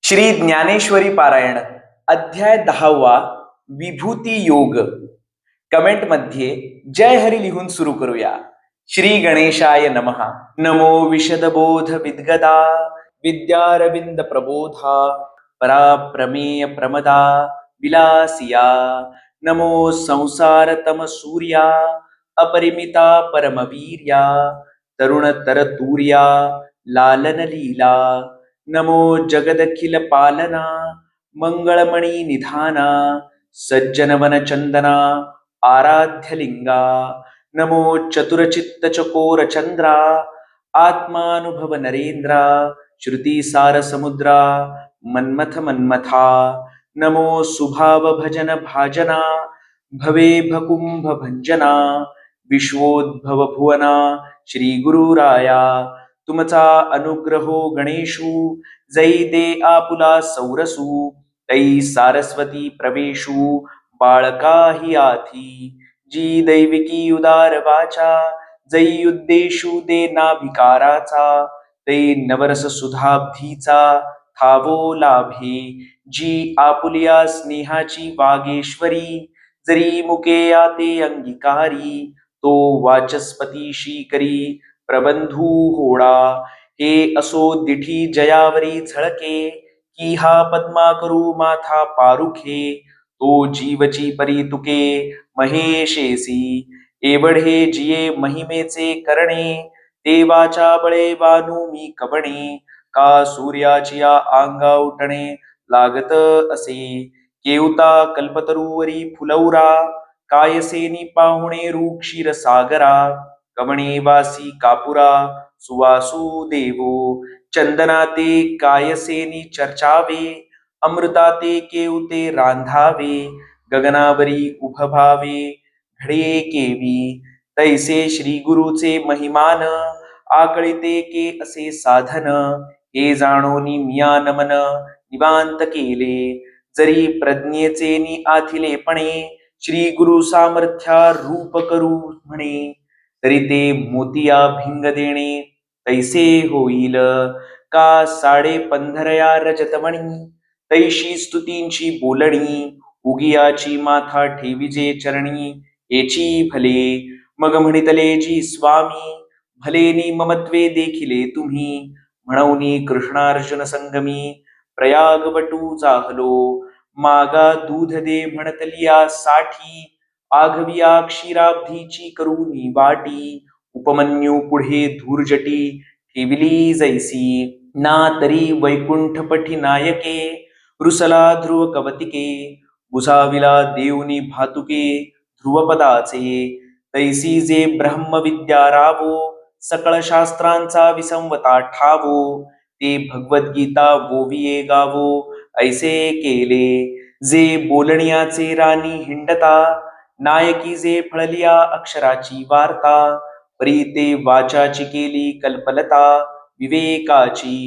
श्री ज्ञानेश्वरी पारायण अध्याय 10वा विभूती योग. कमेंट मध्ये जय हरी लिहून सुरू करूया. श्री गणेशाय नमः. नमो विशदबोध विद्गदा विद्यारविंद प्रबोधा पराप्रमेय प्रमदा विलासिया. नमो संसार तम सूर्या अपरिमिता परमवीर्या तरुण तरतूर्या लालन लीला. नमो जगदखिल पालना मंगळमणी निधाना सज्जनवन चंदना आराध्यलिंगा. नमो चतुरचित्त चकोर चंद्रा आत्मानुभव नरेंद्रा श्रुतिसार समुद्रा मन्मथ मन्मथा. नमो सुभाव भजन भाजना भवे भकुंभ भंजना विश्वोद्भव भुवना श्री गुरुराया. तुमचा अनुग्रहो गणेशू जै दे आपुला सौरसू तै सारस्वती प्रवेशू बाळकाही आथी. जी दैविकी उदार वाचा जै उद्देशू दे नाभिकाराचा तै नवरस सुधाब्धीचा थावो लाभे. जी आपुलिया स्नेहाची वागेश्वरी जरी मुके आते अंगीकारी तो वाचस्पतीशी करी प्रबंधू होडा. हे असो दिठी जयावरी झळके की हा पद्मा करू माथा पारुखे तो जीवची परी तुके महेशेसी. एवढे जिये महिमेचे करणे देवाच्या बळे वानू मी कवणे का सूर्याची या अंगा उठणे लागत असे. केवता कल्पतरुवरी फुलौरा कायसेनी पाहुणे रूप क्षीर सागरा कवणे वासी कापुरा सुवासू देवो. चंदनाते कायसेनी चर्चावे अमृताते केवते रांधावे गगनावरी उभभावे घडे केवी. तैसे श्री गुरुचे महिमान आकळिते के असे साधन हे जाणोनी मिया नमन निवांत केले. जरी प्रज्ञेचे नि आथिलेपणे श्री गुरु सामर्थ्या रूप करू म्हणे तरी ते मोतिया भिंग देणे तैसे होईल का. साडे पंधरया रजतमणी तैशी स्तुतींची बोलणी उगियाची माथा ठेविजे चरणी एची भले. मग म्हणितले जी स्वामी भलेनी ममत्वे देखिले तुम्ही म्हणूनी कृष्णार्जुन संगमी प्रयाग वटू जाहलो. मागा दूध दे म्हणतलिया साठी आघविया क्षीराब्धीची करूनी वाटी. उपमन्यू पुढे धूर्जटी ठेविली जैसी ना तरी वैकुंठ पठी नायके रुसला ध्रुव कवतिके बुसाविला देवनी भातुके ध्रुवपदाचे. तैसी जे ब्रह्मविद्या रावो सकळ शास्त्रांचा विसंवता ठावो ते भगवद्गीता वोविये गावो ऐसे केले. जे बोलण्याचे राणी हिंडता नायकी जे फळलिया अक्षराची वार्ता परी ते वाचाची केली कल्पलता विवेकाची.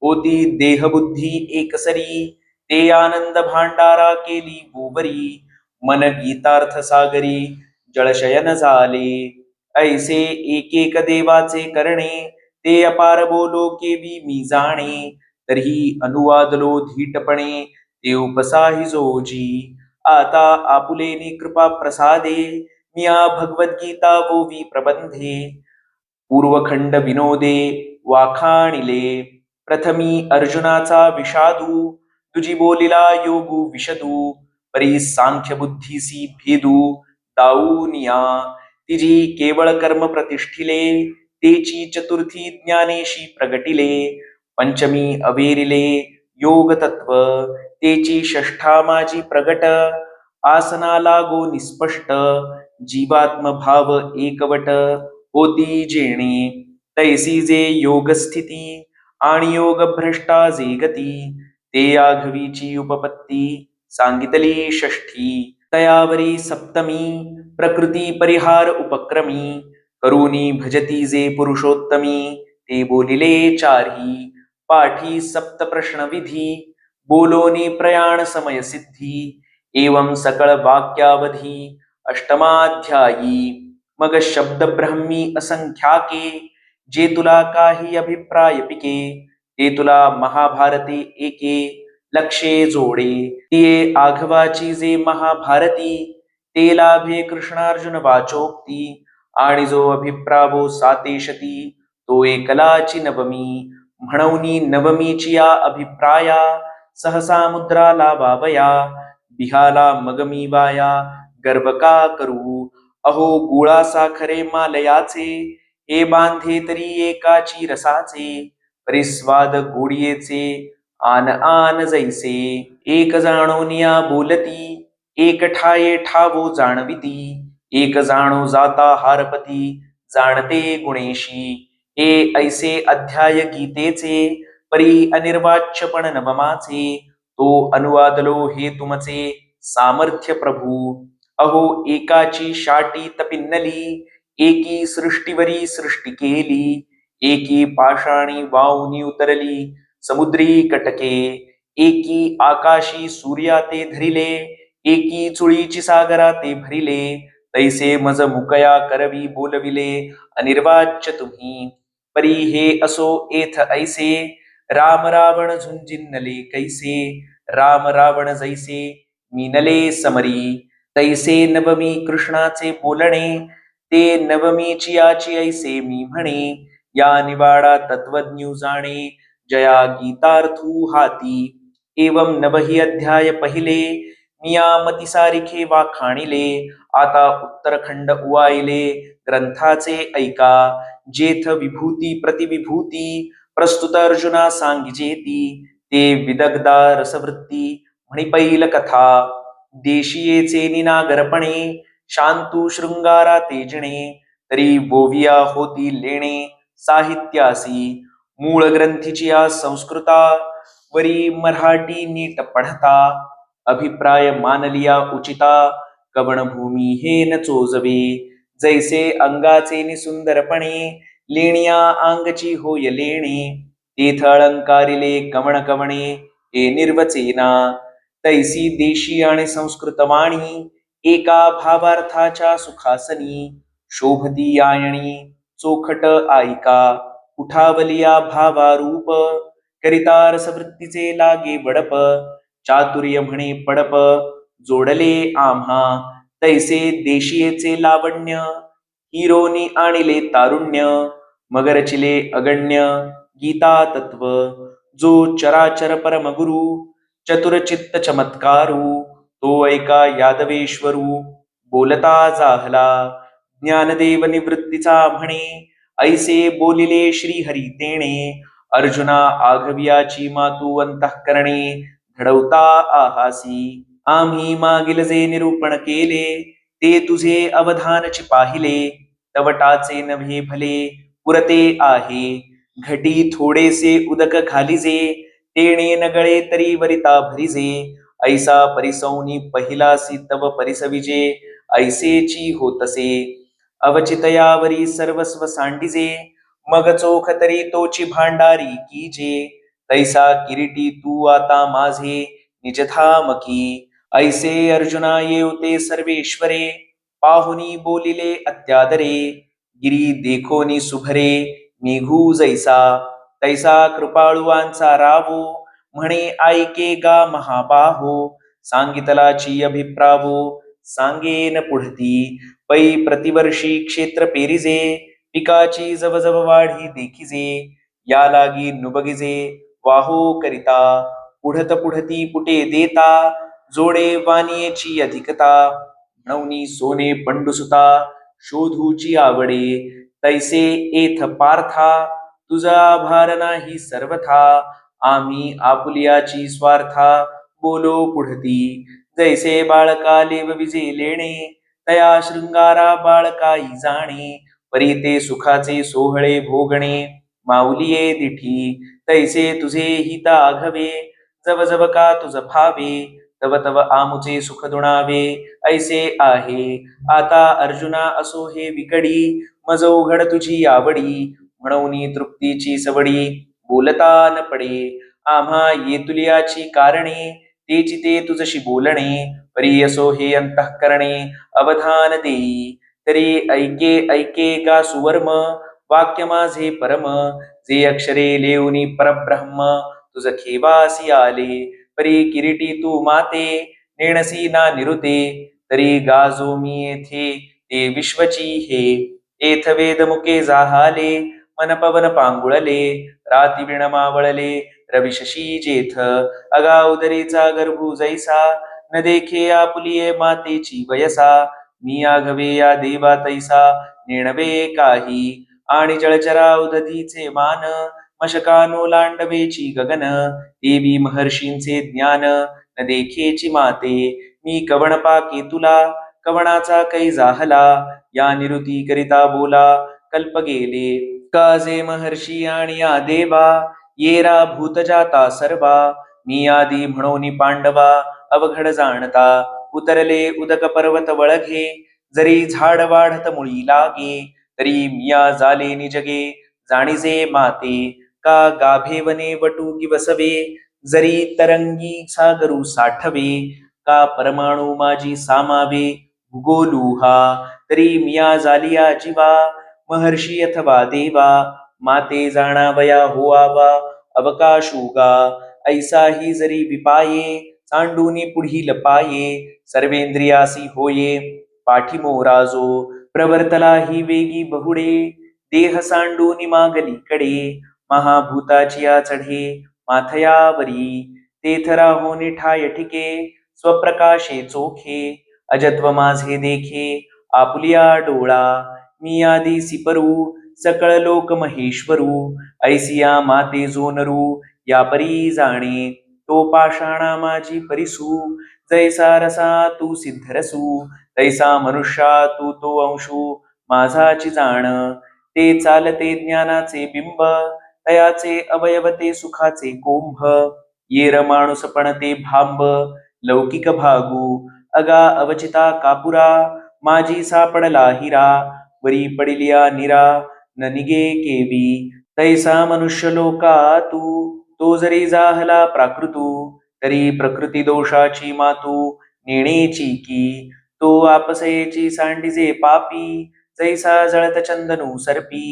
होती देहबुद्धी एकसरी ते आनंद भांडारा केली गोवरी मन गीतार्थ सागरी जळशयन झाले. ऐसे एक एक देवाचे करणे ते अपार बोलो केवी मी जाणे तरी अनुवादलो धीटपणे ते उपसाही जोजी. आता आपुलेनी कृपा प्रसादे मिया भगवद्गीता वोवी प्रबंधे पूर्वखंड विनोदे वाखाणिले. प्रथमी अर्जुनाचा विषादू तुझी बोलिला योगू विशदू परी सांख्य बुद्धीसी भेदू दाऊनिया. तिजी केवळ कर्म प्रतिष्ठिले तेची चतुर्थी ज्ञानेशी प्रगटिले. पंचमी अवेरिले योग तत्व तेची षष्ठा माझी प्रगट आसना लागो निस्पष्ट जीवात्म भाव एकवट होती जेणे. तैसी जे योग स्थिती आणि योग भ्रष्टा जे गती ते आघवीची उपपत्ती सांगितली षष्ठी. तयावरी सप्तमी प्रकृती परिहार उपक्रमी करूनी भजती जे पुरुषोत्तमी ते बोलिले चारी. पाठी सप्त प्रश्न विधी बोलोनी प्रयाण समय सिद्धी एवं सकळ वाक्यावधी अष्टमाध्यायी. मग शब्द ब्रह्मी असंख्याके जे तुला काही अभिप्राय पिके ते तुला महाभारते एके लक्षे जोडे तिये आघवाची जे महाभारती ते लाभे कृष्णार्जुन वाचोक्ती आणि जो अभिप्रावो सातेशती तो एकलाची नवमी म्हणूनी नवमीची या अभिप्राया सहसा मुद्रा लावावया बिहाला मगमी वाया गर्भ का करू अहो गुळा साखरे मालयाचे हे बांधे तरी एकाची रसाचे परिस्वाद गोडियेचे आन आन जैसे एक जाणोनिया बोलती एक ठाये ठावो जाणविती एक जाणो जाता हारपती जाणते गुणेशी हे ऐसे अध्याय गीतेचे परी अनिर्वाच्यपण नवमाचे तो अनुवादलो हे तुमचे सामर्थ्य प्रभू अहो एकाची शाटी तपिन्नली एकी सृष्टीवरी सृष्टी केली एकी पाषाणी वावनी उतरली समुद्री कटके एकी आकाशी सूर्या ते धरिले एकी चुळीची सागरा ते भरिले तैसे मज मुकया करवी बोलविले अनिर्वाच्य तुम्ही परी हे असो एथ ऐसे राम रावण झुंजिन्नले कैसे राम रावण जैसे मीनले समरी तैसे नवमी कृष्णाचे बोलणे ते नवमीची याची ऐसे मी म्हणे या निवाडा तत्वज्ञ जाणे जया गीतार्थू हाती एवं नवही अध्याय पहिले नियामती सारिखे वाखाणिले आता उत्तरखंड उवाइले ग्रंथाचे ऐका जेथ विभूती प्रतिविभूती प्रस्तुत अर्जुना सांगिजेती ते विदग्धा रसवृत्ती म्हणिपैल कथा देशीयेचे निनागरपणे शांतू शृंगारा तेजणे तरी बोविया होती लेणे साहित्यासी मूळ ग्रंथीची या संस्कृता वरी मराठी नीट पढता अभिप्राय मानलिया उचिता कवणभूमी हे न चोजवे जैसे अंगाचे निसुंदरपणे लेणिया अंगची होय लेणे तेथ अलंकारिले कवण कवणे हे निर्वचेना तैसी देशी आणि संस्कृत वाणी एका भावार्थाच्या सुखासनी शोभती आयणी चोखट आयिका उठावलिया भावारूप करिता रसवृत्तीचे लागे बडप चातुर्य म्हणे पडप जोडले आम्हा तैसे देशीयेचे लावण्य हिरोनी आणिले तारुण्य मगरचिले अगण्य गीता तत्व जो चराचर परमगुरु चतुरचित्त चमत्कारू तो ऐका यादवेश्वरू बोलता जाहला ज्ञानदेव निवृत्तीचा म्हणे ऐसे बोलिले श्रीहरी तेणे अर्जुना आघवियाची मातू अंतःकरणे घडवता आहासी आम्ही मागील जे निरूपण केले ते तुझे अवधानची पाहिले तवटाचे नव्हे भले पुरते आहे घटी थोडेसे उदक घालिजे तेणे नगळे तरी वरिता भरिजे ऐसा परिसौनी पहिलासी तव परिसविजे ऐसेची होतसे अवचितयावरी सर्वस्व सांडिजे मग चोख तरी तोची भांडारी कीजे तैसा किरीटी तू आता माझे निजधामकी ऐसे अर्जुना येवते सर्वेश्वरे पाहुनी बोलिले अत्यादरे गिरी देखोनी सुभरे निघू जैसा तैसा कृपाळुवांचा रावो म्हणे ऐके गा महाबाहो सांगितलाची अभिप्रावो सांगेन पुढती पै प्रतिवर्षी क्षेत्र पेरिजे पिकाची जवजव वाढी देखिजे या लागी नुबगिजे वाहो करिता पुढत पुढती पुटे देता जोडे वानियेची अधिकता म्हणूनी सोने पंडुसुता शोधूची आवडे तैसे एथ पार्था तुझा भार नाही सर्वथा आम्ही आपुलियाची स्वार्था बोलो पुढती जैसे बाळका लेव विजे लेणे तया शृंगारा बाळकाई जाणे परी ते सुखाचे सोहळे भोगणे माऊलिये दिठी तैसे तुझे हित आघवे जव जव का तुझ भावे तव तव आमुचे सुख दुणावे ऐसे आहे आता अर्जुना असो हे विकडी मज उघड तुझी आवडी म्हणून तृप्तीची सवडी बोलता न पडे आम्हा येतुलियाची कारणे तेची ते तुझशी बोलणे परी असो हे अंतःकरणे अवधान देई तरी ऐके ऐके गा सुवर्म वाक्य माझे परम जे अक्षरे लेऊनी परब्रह्म तुझ खेवासी आले परी किरीटी तू माते नेणसी ना निरुते तरी गाजो मी येथे ते विश्वची हे एथ वेद मुके जाहाले मन पवन पांगुळले राती विण मावळले रविशशी जेथ अगा उदरीचा गर्भू जैसा न देखे आपुलिये मातेची वयसा मी आघवे या देवा तैसा नेणवे काही आणि जळचरा उदधीचे मान मशकानो लांडवेची गगन देवी महर्षींचे ज्ञान न देखेची माते मी कवण पाके तुला कवणाचा कै जाहला या निरुती करिता बोला कल्प गेले काजे महर्षी आणि या देवा येरा भूत जाता सर्वा मी आदी म्हणोनी पांडवा अवघड जाणता उतरले उदक पर्वत वळघे जरी झाड वाढत मुळी लागे तरी मिया जाले निजगे जाणीजे माते का गाभे वने वटू कि वसवे जरी तरंगी सागरू साठवे का परमाणू माझी सामावे भूगोलुहा तरी मिया जालिया जीवा महर्षी अथवा देवा माते जाणावया होआवा अवकाशुगा ऐसा ही जरी विपाये सांडूनी पुढील पाये सर्वेंद्रियासी होये पाठीमोराजो प्रवर्तला ही वेगी बहुडे देह सांडूनी मागलीकडे महाभूताची चढे माथयावरी तेथ राहोनी ठाय ठिके स्वप्रकाशे चोखे अजत्व माझे देखे आपुलिया डोळा मी आदी सिपरू सकळ लोक महेश्वरू ऐसिया माते जोनरू या परी जाणे तो पाषाणा माझी परिसू जैसा रसा तू सिद्धरसू तैसा मनुष्या तू तो अंशू माझाची जाण ते चालते ज्ञानाचे बिंब तयाचे अवयव ते सुखाचे कोंभ येर माणूस पण ते भांब लौकिक भागू अगा अवचिता कापुरा माझी सापडला हिरा वरी पडिलिया निरा न निगे केवी तैसा मनुष्य लोका तू तो जरी जाहला प्राकृतू तरी प्रकृती दोषाची मातू नेणेची की तो आपसयेची सांडिजे पापी जैसा जळत चंदनू सर्पी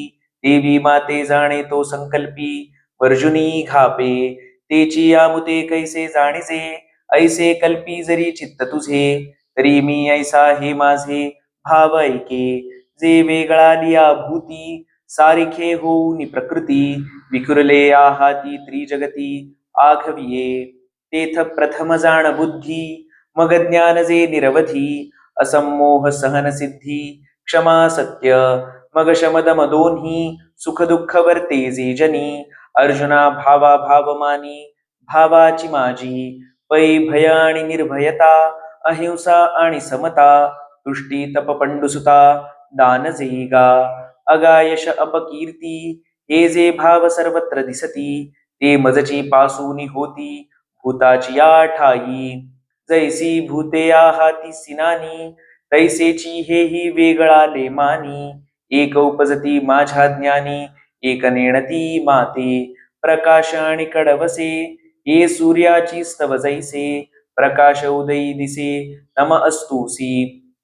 देवी माते जाणे तो संकल्पी वर्जुनी घापे तेची आमुते कैसे जाणीजे ऐसे कल्पी जरी चित्त तुझे तरी मी ऐसा हे माझे भाव ऐके जे वेगळा लिया भूती सारिखे होऊनी प्रकृती विखुरले आहाती त्रिजगती आघविये तेथ प्रथम जाण बुद्धी मग ज्ञान जे निरवधी असमोह सहन सिद्धी क्षमा सत्य मग शमदम दोन्ही सुख दुःख वर्ते जे जनी अर्जुना भावा भावमानी भावाची माझी पै भय आणि निर्भयता अहिंसा आणि समता तुष्टी तप पंडुसुता दान जेगा अगायश अपकीर्ती हे जे भाव सर्वत्र दिसती ते मजची पासूनी होती भूताची या ठाई जैसी भूते आहाती सिनानी तैसेची हेही वेगळा लेमानी एक उपजती माझ्या ज्ञानी एक नेणती माते प्रकाश आणि कडवसे हे सूर्याची स्तव जैसे प्रकाश उदयी दिसे नम अस्तुसी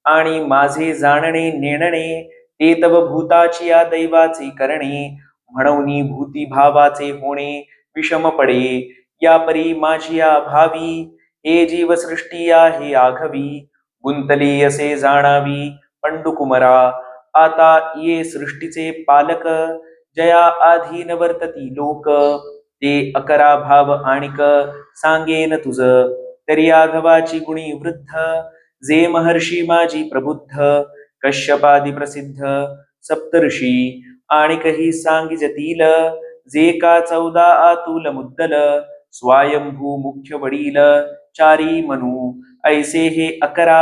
आणि माझे जाणणे नेणणे ते तव भूताची या दैवाचे करणे म्हणून भूती भावाचे होणे विषम पडे या परी माझी या भावी हे जीवसृष्टी आहे आघवी गुंतली असे जाणावी पंडुकुमरा आता ये सृष्टीचे पालक जया आधीन वर्तती लोक ते अकरा भाव आणिक सांगेन तुझ तरी आघवाची गुणी वृद्ध जे महर्षी माझी प्रबुद्ध कश्यपादी प्रसिद्ध सप्तर्षी आणिकही सांगिजतील जे का 14 आतुल मुद्दल स्वयंभू मुख्य वडील चारी मनू ऐसे हे 11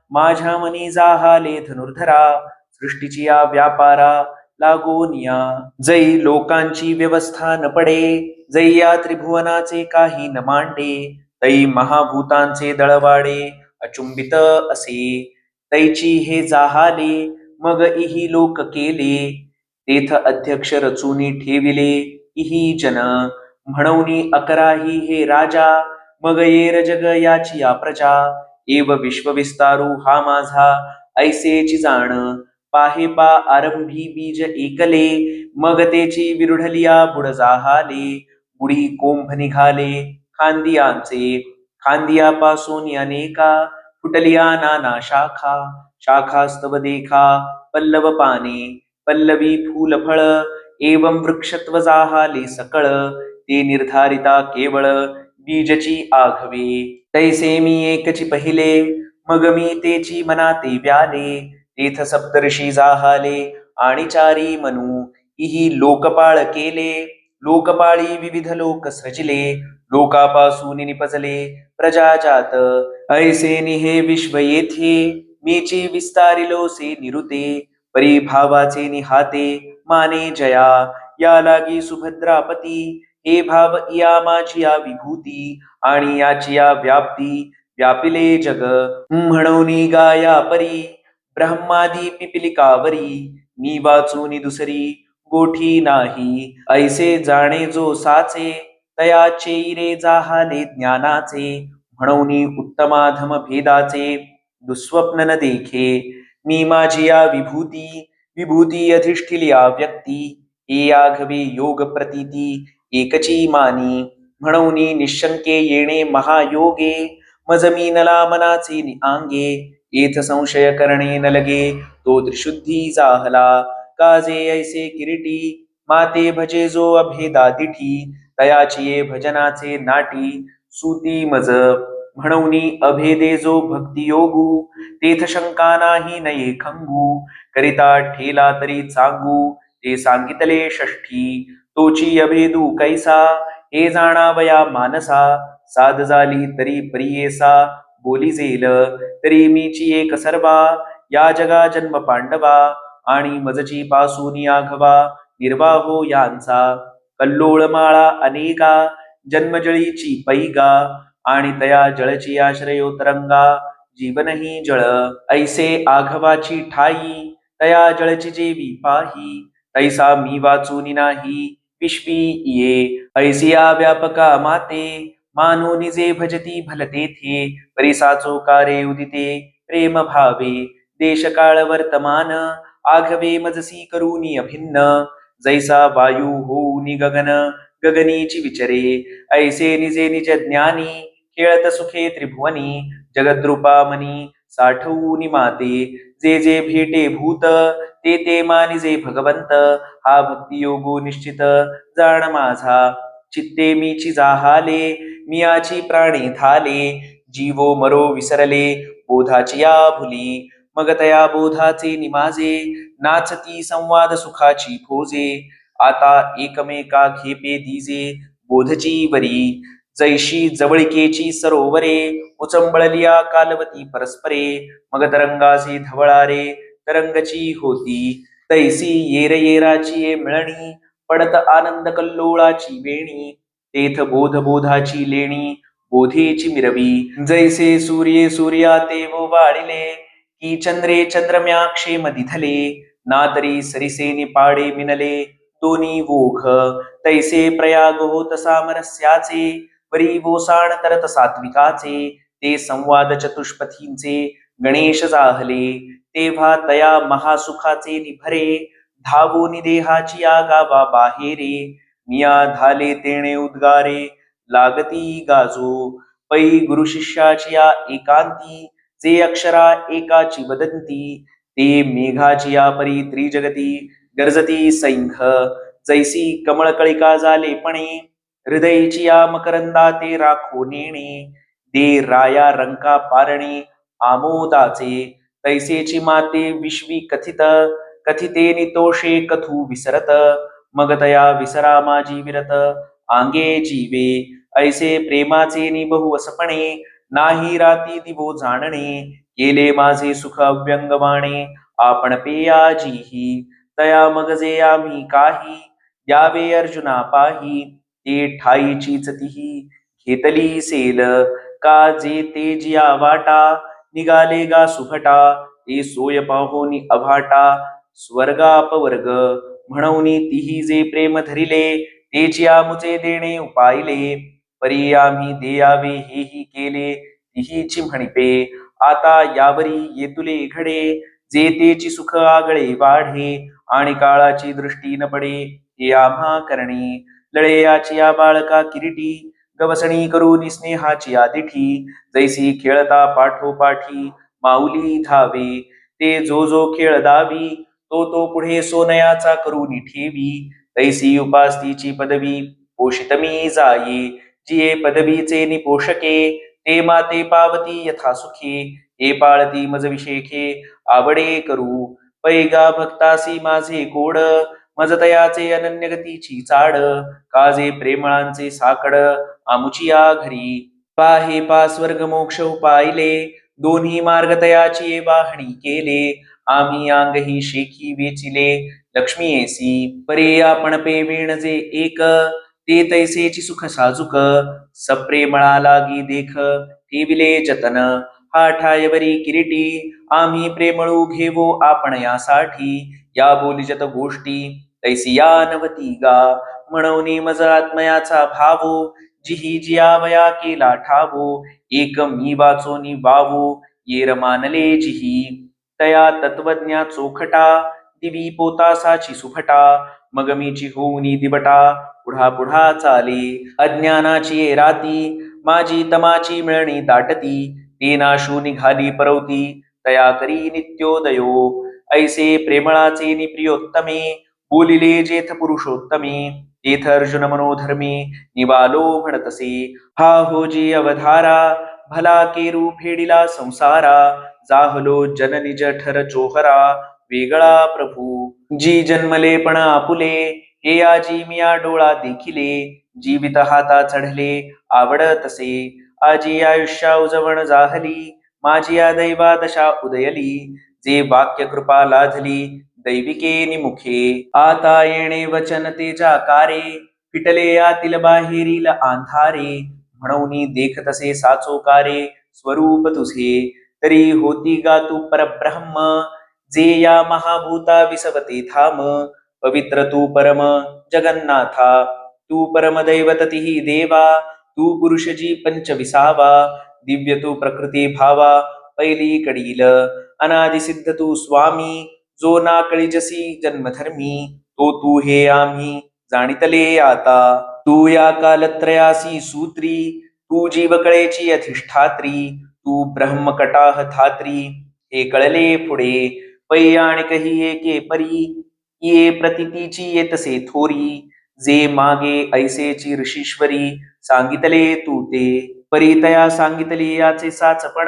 माझ्या मनी जाहाले धनुर्धरा सृष्टीची या व्यापारा लागोनिया जै लोकांची व्यवस्था न पडे जै या त्रिभुवनाचे काही न मांडे तै महाभूतांचे दळवाडे अचुंबित असे तैची हे जाहाले मग इही लोक केले तेथ अध्यक्ष रचुनी ठेविले इही जन म्हणून 11 हे राजा मग येर जग याची या प्रजा एव विश्वविस्तारू हा माझा ऐसेची जाण पाहे पा आरंभी बीज एकले मग तेची विरुढलिया बुड जाहाले बुडी कोंभ निघाले खांदियांचे. खांदियापासून अनेका फुटलिया नाना शाखा. शाखास्तव देखा पल्लव पाने. पल्लवी फूल फळ एवं वृक्षत्व जाहाले सकळ. ते निर्धारिता केवळ बीजची आघवे. तैसे मी एकची पहिले मग मी तेची मनाते व्याले. तेथ सप्तर्षी जाहाले आणि चारी मनू. इही लोकपाळ केले. लोकपाळी विविध लोक सृजिले. लोकापासून निपजले प्रजाजात. ऐसे निहे विश्व येथे मीची विस्तारिलोसे निरुते. परिभावाचे निहाते माने जया. या लागी सुभद्रापती हे भाव या माझी या विभूती. आणि याची या व्याप्ती व्यापिले जग. म्हणून गाया परी ब्रह्मादी पिपिलिकावरी. मी वाचून दुसरी गोठी नाही. ऐसे जाणे जो साचे तयाचे रे जाहाले ज्ञानाचे. म्हणून उत्तमाधम भेदाचे दुःस्वप्न न देखे. मी माझी या विभूती विभूती अधिष्ठिलिया व्यक्ती. हे आघवे योग प्रतीती एकची मानी. म्हणून निशंके येणे महायोगे. मज मी नला मनाचे निआंगे. येथ संशय करणे न लगे तो त्रिशुद्धी जाहला. काजे ऐसे किरीटी माते भजे जो अभेदा दिठी. तयाचिये भजनाचे नाटी सूती मज. म्हणून अभेदे जो भक्ती योगू. तेथ शंका नाही नये खंगू. करिता ठेला तरी चांगू ते सांगितले षष्ठी. तोची अभेदू कैसा हे जाणावया मानसा. साध झाली तरी प्रियेसा बोली जेल. तरी मीची एक सर्वा या जगा जन्म पांडवा. आणि मजची पासून आघवा निर्वाहो यांचा. कल्लोळ माळा अनेका जन्मजळीची पैगा. आणि तया जळची आश्रयो तरंगा जीवनही जळ. ऐसे आघवाची ठाई तया जळची जेवी पाही. तैसा मी वाचून नाही विश्वी ये. ऐसिया व्यापका माते मानो निजे भजती भलते थे. परिसाचो कारे उदिते प्रेम भावे. देशकाळ वर्तमान आघवे मजसी करूनी अभिन्न. जैसा वायू होऊनी गगन गगनीची विचरे. ऐसे निजे निज ज्ञानी खेळत सुखे त्रिभुवनी. जगद्रूपा मनी साठवूनी माते. जे जे भेटे भूत ते ते मानिजे भगवंत. हा भक्ती योगो निश्चित जाण माझा. चित्ते मीची जाहाले मियाची प्राणी थाले. जीवो मरो विसरले बोधाची या भुली. मग तया बोधाचे निमाजे नाचती संवाद सुखाची खोजे. आता एकमेका खेपे दीजे बोधची वरी. जैशी जवळिकेची सरोवरे उचंबळलिया कालवती परस्परे. मग तरंगाचे धवळारे तरंगची होती. तैसी येर येराची ये मिळणी पडत आनंद कल्लोळाची वेणी. तेथ बोध बोधाची लेणी बोधेची मिरवी. जैसे सूर्ये सूर्या ते वो वाळिले की चंद्रे चंद्रम्याक्षे मदिधले. ना तरी सरिसे निपाडे मिनले दोन्ही ओघ. तैसे प्रयाग होत सामरस्याचे वरी वोसाण तरत सात्विकाचे. ते संवाद चतुष्पथींचे गणेश जाहले. तेव्हा तया महासुखाचे निभरे धावोनी देहाची आगावा बाहेरे. मिया धाले तेणे उद्गारे लागती गाजो. पै गुरु शिष्याची या एकांती. जे अक्षरा एकाची वदंती. ते मेघाची या परी त्रिजगती गरजती सैंघ. जैसी कमळकळिका झाले पणे हृदयची या मकरंदा ते राखो नेणे. दे राया रंका पारणे आमोदाचे. तैसेची माते विश्वी कथित कथिते नितोषे कथू विसरत. मग तया विसरा माझी विरत आंगे जीवे. ऐसे प्रेमाचे नि बहु असपणे नाही राती दिवो जाणणे. केले माझे सुख अव्यंगवाणे आपण पेयाजीही. तया मग जे आम्ही काही द्यावे अर्जुना पाही. ते ठाईचीच तिही घेतली सेल. का जे ते जिया वाटा निघाले गा सुभटा. ते सोय पाहोनी अभाटा स्वर्गापवर्ग. म्हणून तिही जे प्रेम धरिले तेची आमुचे देणे उपायले. परी आम्ही देयावे हेही केले तिहीची म्हणिपे. आता यावरी येतुले घडे जे तेची सुख आगळे वाढे. आणि काळाची दृष्टी न पडे हे आम्हा करणे. लळे याची या बाळका किरीटी गवसणी करून स्नेहाची आदिठी, जैसी खेळता पाठोपाठी माऊली धावे. ते जो जो खेळ दावी, तो तो पुढे सोनयाचा करून ठेवी. तैसी उपासतीची पदवी पोषित मी जाई. जिये पदवीचे निपोषके, ते माते पावती यथा सुखे. हे पाळती मज विशेखे, आवडे करू. पैगा भक्तासी माझे कोड, मज तयाचे अनन्य गतीची चाड. काजे प्रेमळांचे साकड, आमुचिया घरी. पाहे पा स्वर्ग मोक्ष उपायले, दोन्ही मार्ग तयाची वाहणी केले. आम्ही अंगही शेखी वेचिले, लक्ष्मी येसी. परे आपण पेविण जे एक, ते तैसेची सुख साजुक. सप्रेमळा लागी देख, ठेविले जतन. हा ठायवरी किरीटी, आम्ही प्रेमळू घेवो आपण यासाठी. या बोलिजत गोष्टी, तैसी या नवती गा. म्हणून मज आत्मयाचा भावो, जिही जियावया केला ठावो. एक मी वाचोनी वावो, येर मानले जिही. तया तत्वज्ञा चोखटा, दिवी पोतासाची सुफटा. मग मीची होऊनी दिबटा, पुढा पुढा चाले. अज्ञानाची राती, माझी तमाची मिळणी दाटती. ते नाशू निघाली परवती, तया करी नित्योदयो. ऐसे प्रेमळाचे निप्रियोत्तमे, बोलिले जेथ पुरुषोत्तमे. तेथ अर्जुन मनोधर्मे, निवालो म्हणतसे. हा होजी अवधारा, भला केरू फेडिला संसारा. जाहलो जन निज ठर चोहरा, वेगळा प्रभू. जी जन्मले पण आपुले, हे आजी मिया डोळा देखिले. जीवित हाता चढले, आवडतसे. आजी आयुष्या उजवण जाहली, माझी या दैवा दशा उदयली. जे वाक्य कृपा लाधली, दैविके निमुखे. आता येणे वचन तेजाकारे, फिटले आतील बाहेरील अंधारे. म्हणून देखतसे साचोकारे, स्वरूप तुझे. तरी होती गा तू परब्रह्म, जे या महाभूता विसवते धाम. पवित्र तू परम जगन्नाथा, तू परम दैवततिही देवा. तू पुरुष जी पंचविसावा, दिव्य तू प्रकृती भावा. पहिली कडील अनादि सिद्ध तू स्वामी, जो ना कळिजसी जन्मधर्मी. तो तू हे आम्ही जाणितले आता. तू या कालत्रयासी सूत्री, तू जीवकळेची अधिष्ठात्री. तू ब्रह्मकटाह धात्री, हे कळले पुढे. पै आणि कही एके परी, ये प्रतितीची येतसे थोरी. जे मागे ऐसेची ऋषीश्वरी, सांगितले तू ते. परितया सांगितले याचे साचपण,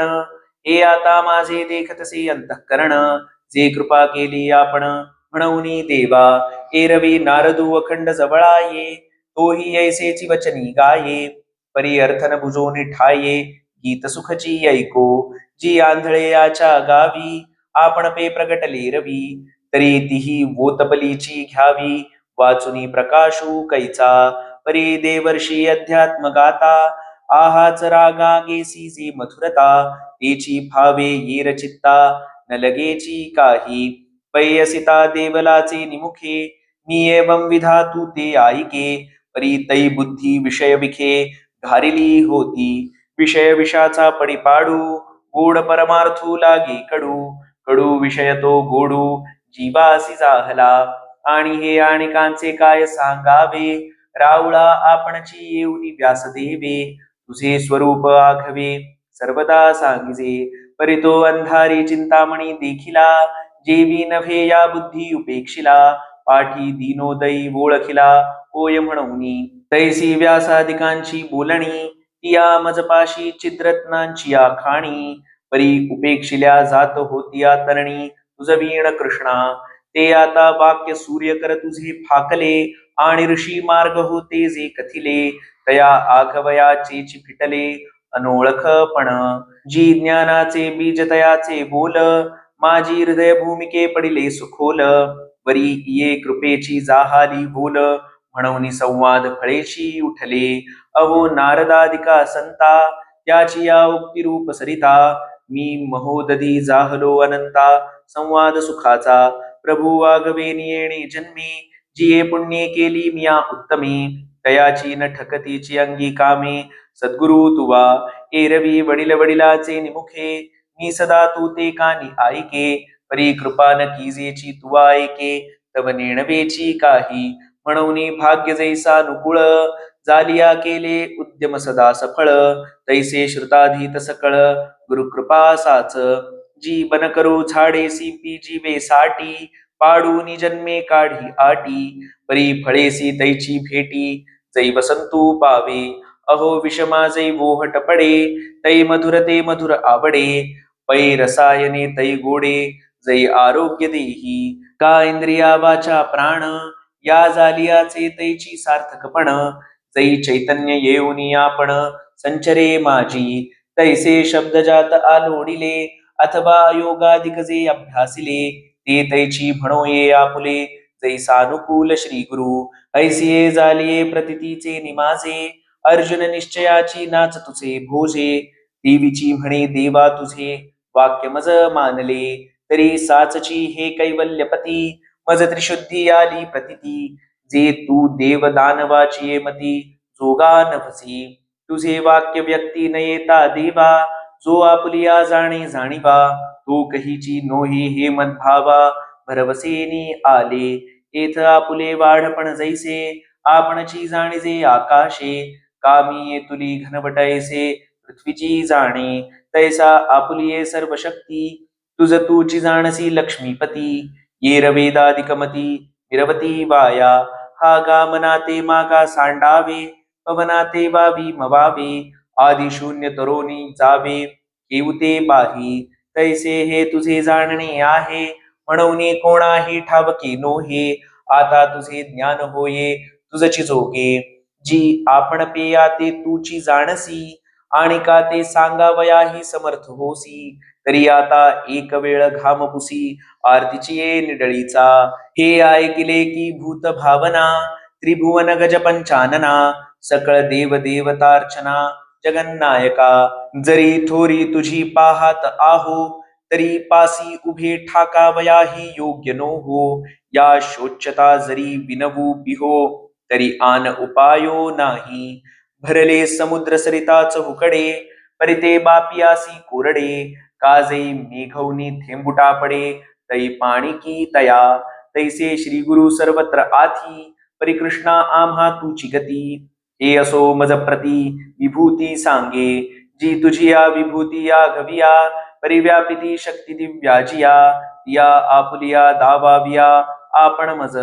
हे आता माझे देखतसे अंतःकरण. जे कृपा केली आपण, म्हणून देवा. एरवी नारदू अखंड जवळाये, तोही ऐसेची वचनी गाये. परी अर्थन बुजोनी ठाये, गीत सुखची ऐको. जी आंधळे याच्या गावी, आपण पे प्रगटले रवी. तरी तिही वोतबलीची घ्यावी, वाचुनी प्रकाशू कैचा. परी देवर्षी अध्यात्म गाता, आहाच रागा गेसी जे मथुरता. तेची भावे येर चित्ता, न लगेची काही. पैयसिता देवलाचे निमुखे, मी एवं विधा तू ते ऐके. परी तै बुद्धी विषय विखे, घारिली होती. विषय विषाचा पडी पाडू, गोड परमार्थू लागे कडू. कडू विषय तो गोडू, जीवासी जाहला. आणि हे आणिकांचे काय सांगावे, रावळा आपणची येऊनी व्यास देवे. तुझे स्वरूप आघवे, सर्वदा सांगिजे. परी तो अंधारी चिंतामणी देखिला, जेवी नव्हे या बुद्धी उपेक्षिला. पाठी दीनोदयी ओळखिला, होय म्हणूनी. तैसी व्यासादिकांची बोलणी, तिया मजपाशी चिद्रत्नांची आखाणी. परी उपेक्षिल्या जात होतिया तरणी, तुझ वीण कृष्णा. ते आता वाक्य सूर्य कर तुझे फाकले, आणि ऋषी मार्ग होते जे कथिले. तया आघवयाचेची फिटले, अनोळखपण. जी ज्ञानाचे बीज तयाचे बोल, माझी हृदय भूमिके पडिले सुखोल. वरी ये कृपेची जाहाली बोल, म्हणून संवाद फळेशी उठले. अहो नारदादिका संता, त्याची या उक्ती रूप सरिता. मी महोदधी जाहलो अनंता, संवाद सुखाचा. प्रभू आगवेनी येणे जन्मे, जिये पुण्ये केली मिया उत्तमे. तयाची न ठकतीची अंगी कामे, सद्गुरु तुवा. एरवी वडिल वडिलाचे निमुखे, मी सदा तू ते कानी ऐके. परी कृपा न कीजेची तुवा ऐके, तव नेणवेची काही. म्हणून भाग्य जैसा नुकुळ, जालिया केले उद्यम सदा सफळ, तैसे श्रुताधीत सकळ गुरुकृपा साच. जी बन करू झाडेसी पी जीवे साठी, पाडूनी जन्मे काढी आटी, परी फळेसी तैची भेटी, जै वसंतू पावे. अहो विषमा जै वोहट पडे, तै मधुर ते मधुर आवडे, पै रसायने तै गोडे, जै आरोग्य देही. का इंद्रिया वाचा प्राण, या जालियाचे तैची सार्थकपण, जै चैतन्य येऊनी आपण, संचरे माझी. तैसे शब्दजात आलोडिले, अथवा योगाधिक जे अभ्यासिले, ते तैची म्हणो ये आपुले, जै सानुकूल श्री गुरु. ऐसिये जालिये प्रतितीचे निमाजे, अर्जुन निश्चयाची नाच तुझे भोजे, देवीची म्हणे देवा तुझे वाक्य मज मानले, तरी साचची हे कैवल्यपती, मज त्रिशुद्धी आली प्रतिती, जे तू देव दानवाची मती जोगा नभसी. तुझे वाक्य व्यक्ती न येता देवा, जो आपुलिया जाणे जाणीवा, तो कहीची नोही हे मद्भावा, भरवसेनी आले. एथ आपुले वाढपण जैसे, आपणची जाणीजे आकाशे, कामी ये तुली घनवटैसे पृथ्वीची जाणे, तैसा आपुलिये सर्व शक्ती, तुझ तूची जाणसी लक्ष्मीपती. ये रवेदादिकमती विरवती वाया, हा गा मनाते मागा सांडावे, पवनाते वावी मवावे, आदि शून्य तरोनी जावे, केवते बाही. तैसे हे तुझे जाणणे आहे, म्हणून कोणाही ठावकी नोहे, आता तुझे ज्ञान होये तुझची जोगे. जी आपण पेया ते तूची जाणसी, आणि का ते सांगावयाही समर्थ होसी, तरी आता एक वेळ घाम पुसी आरतीची ये निडळीचा. हे ऐकिले की भूत भावना, त्रिभुवन गज पंचानना, सकळ देव देवतार्चना जगन्नायका. जरी थोरी तुझी पाहात आहो, तरी पासी उभे ठाकावयाही योग्य नो हो. या शोच्यता जरी विनवू बिहो, तरी आन उपायो नाही. भरले समुद्र सरिताच हुकडे, परिते बापियासी कोरडे, काजई मेघवनी थेंबुटा पडे, तै पाणी की तया. तैसे श्री गुरु सर्वत्र आथी, परिकृष्णा आम्हा तुची गती. हे असो मज प्रती विभूती सांगे, जी तुझी या विभूती या घविया, परिव्यापिती शक्ती दिव्याजिया, या आपुलिया दावाविया आपण मज.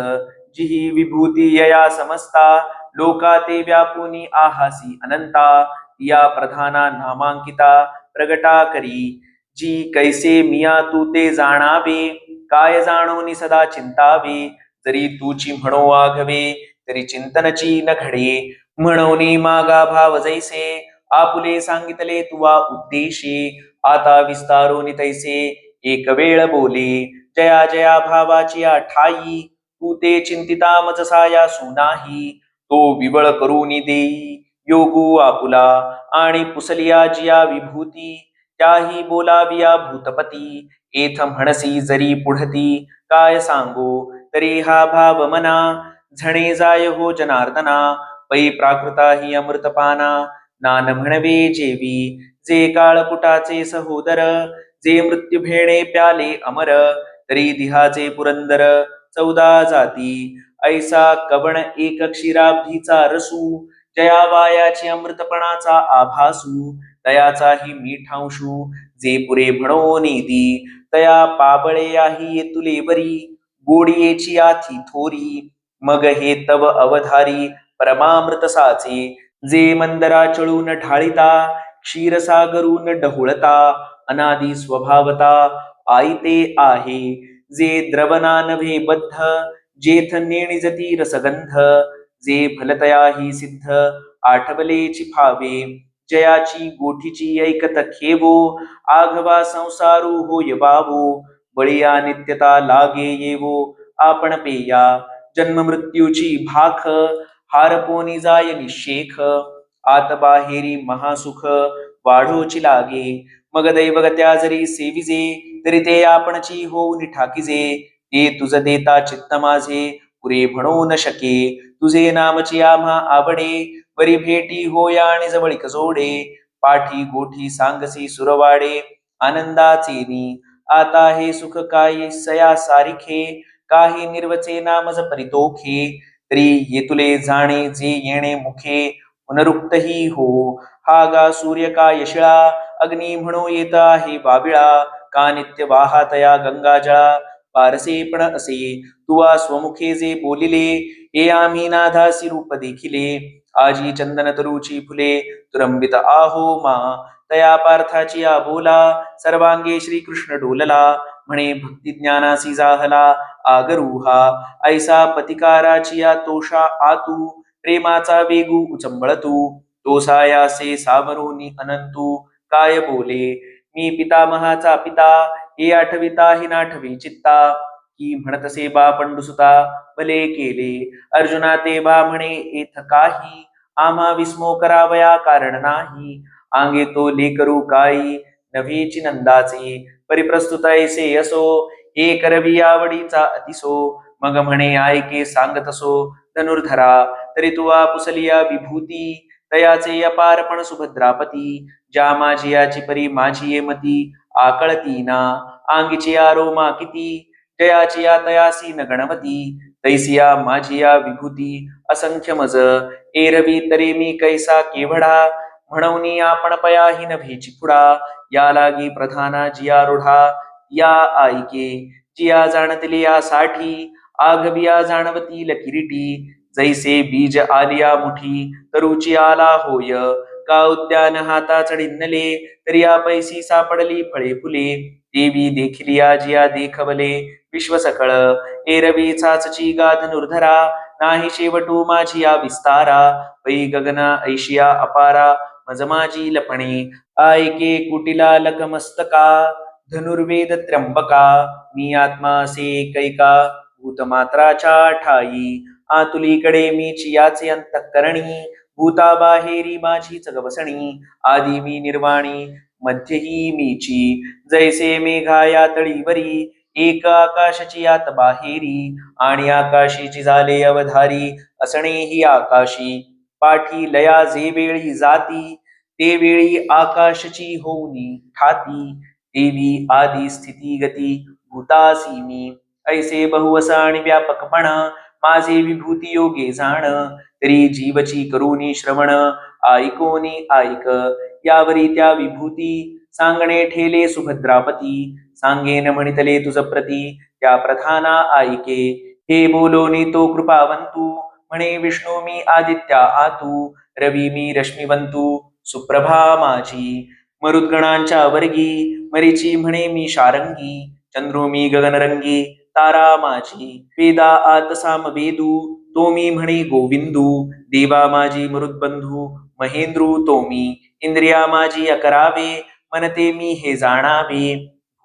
जी ही विभूती यया समस्ता, लोका ते व्यापुनी आहासी अनंता, या प्रधाना नामांकिता प्रगटा करी. जी कैसे मिया तू ते जाणावे, काय जाणोनी सदा चिंतावे, जरी तूची म्हणो आघवे, तरी चिंतनची न घडे. म्हणोनी मागा भाव जैसे, आपुले सांगितले तुवा उद्देशे, आता विस्तारोनी तैसे एक वेळ बोले. जया जया भावाची ठाई, तू ते चिंतिता मजसाया सुनाही, तो विवळ करूनी देई योगू आपुला. आणि पुसलिया जिया विभूती, त्याही बोलाविया भूतपती. एथ म्हणसी जरी पुढती, काय सांगो तरी हा भाव मना, झणे जाय हो जनार्दना. पै प्राकृता ही अमृतपाना, नान म्हणवे जेवी, जे काळकुटाचे सहोदर, जे मृत्यू भेणे प्याले अमर, तरी दिहाचे पुरंदर 14 जाती. ऐसा कवण एक क्षीराब्धीचा रसू, जया वायाची अमृतपणाचा आभासू, तयाचाही मीठांशू, जे पुरे म्हणो निधी. तया पाबळे याही तुले बरी, गोडियेची आथी थोरी, मग हे तव अवधारी परमामृत साचे. जे मंदरा चळून ढाळिता, क्षीरसागरून डहुळता, अनादि स्वभावता आईते आहे. जे द्रवना नभे बद्ध, जेथ नेणिजती रसगंध, जे फलतयाही सिद्ध आठवलेची फावे. जयाची गोठीची ऐकत खेवो, आघवा संसारू होय बावो, बळिया नित्यता लागे येवो आपण पेया. जन्म मृत्यूची भाख, हारपोनी जाय निशेख, आत बाहेरी महासुख वाढोची लागे. मग दैवगत्या जरी सेविजे, तरी ते आपणची होऊन ठाकीजे. ते तुझ देता चित्त माझे पुरे म्हणू न शके, तुझे नामची आम्हा आवडे, वरी भेटी होया आणि जवळीक जोडे. पाठी गोठी सांगसी सुरवाडे आनंदाचेनी, आता हे सुख काही सया सारिखे, काही निर्वचे नामज परितोखे. तरी येतुले जाणे जे येणे मुखे पुनरुक्तही हो. हा गा सूर्य का यशिळा अग्नी म्हणू येत आहे बाबिळा. का नित्य वाहातया गंगाजळा पारसे पण असे तुवा स्वमुखे जे बोलिले. हे आम्ही नादासी रूप देखिले. आजी चंदन तरुची फुले तुरंबित आहो मा. तया पार्थाची या बोला सर्वांगे श्रीकृष्ण डोलला. म्हणे भक्ती ज्ञानासी जाहला आगरुहा. ऐसा पतिकाराची या तोषा आतू प्रेमाचा वेगू उचंबळतू. तोसायासे सावरोनी अनंतू काय बोले. मी पितामहाचा पिता हे आठविता हि नाठवी चित्ता. की म्हणतसे बा पंडुसुता भले केले. अर्जुना ते बा म्हणे एथ काही आम्हा विस्मो करावया कारण नाही. आंगे तो लेकरू काही नव्हेची नंदाचे परिप्रस्तुत ऐसे असो. हे करवी आवडीचा अतिसो. मग म्हणे ऐके सांगतसो धनुर्धरा. तरी तुवा पुसलिया विभूती तयाचे अपारपण सुभद्रापती. ज्या माझी याची परी माझी ये मती आकळती ना. आंगीची आरोमा किती जयाची या तयासी न गणवती. तैसिया माझी या विभूती असंख्य मज. एरवी तरी मी कैसा केवढा म्हणून आपण पयाही नभेची पुढा. या लागी प्रधाना जिया रूढा या आईके. जिया जाणतली यासाठी आघबिया जाणवतील किरीटी. जैसे बीज आलिया मुठी तरुची आला होय. का उद्यान हाता चढिन्नले तरी या पैसी सापडली फळे फुले. देवी देखिली जिया देखवले विश्व सकळ. एरवी चाचची गा धनुर्धरा नाही शेवटू माझी या विस्तारा. पै गगना ऐशिया अपारा मज माझी लपणे. आयके कुटिला लकमस्तका धनुर्वेद त्र्यंबका. मी आत्मा से कैका भूतमात्राच्या ठाई. आतुलीकडे मी चियाचे अंतःकरणी. भूता बाहेरी माझी चगवसणी. आदी मी निर्वाणी मध्यही मीची. जैसे मेघाया तळीवरी एक आकाशाची आत बाहेरी. आणि आकाशीची झाले अवधारी असणे ही आकाशी. पाठी लया जे वेळी जाती ते वेळी आकाशची होऊनी ठाती. देवी आदी स्थिती गती भूतासी मी. ऐसे बहुवस आणि व्यापकपण माझे विभूती योगे जाण. तरी जीवची करूनी श्रवण ऐकोनी ऐक. यावरी त्या विभूती सांगणे ठेले सुभद्रापती. सांगेन म्हणितले तुझ प्रती त्या प्रधाना ऐके. हे बोलोनी तो कृपावंतू म्हणे विष्णू मी आदित्या आतू. रवी मी रश्मिवंतू सुप्रभा माझी. मरुद्गणांच्या वर्गी मरीची म्हणे मी शारंगी. चंद्रो मी गगनरंगी तारा माझी. वेदा आत सामवेदू तो मी म्हणे गोविंदू. देवा माझी मरुद्बंधू महेंद्रू तो मी. इंद्रिया माझी अकरावे मनते मी हे जाणावे.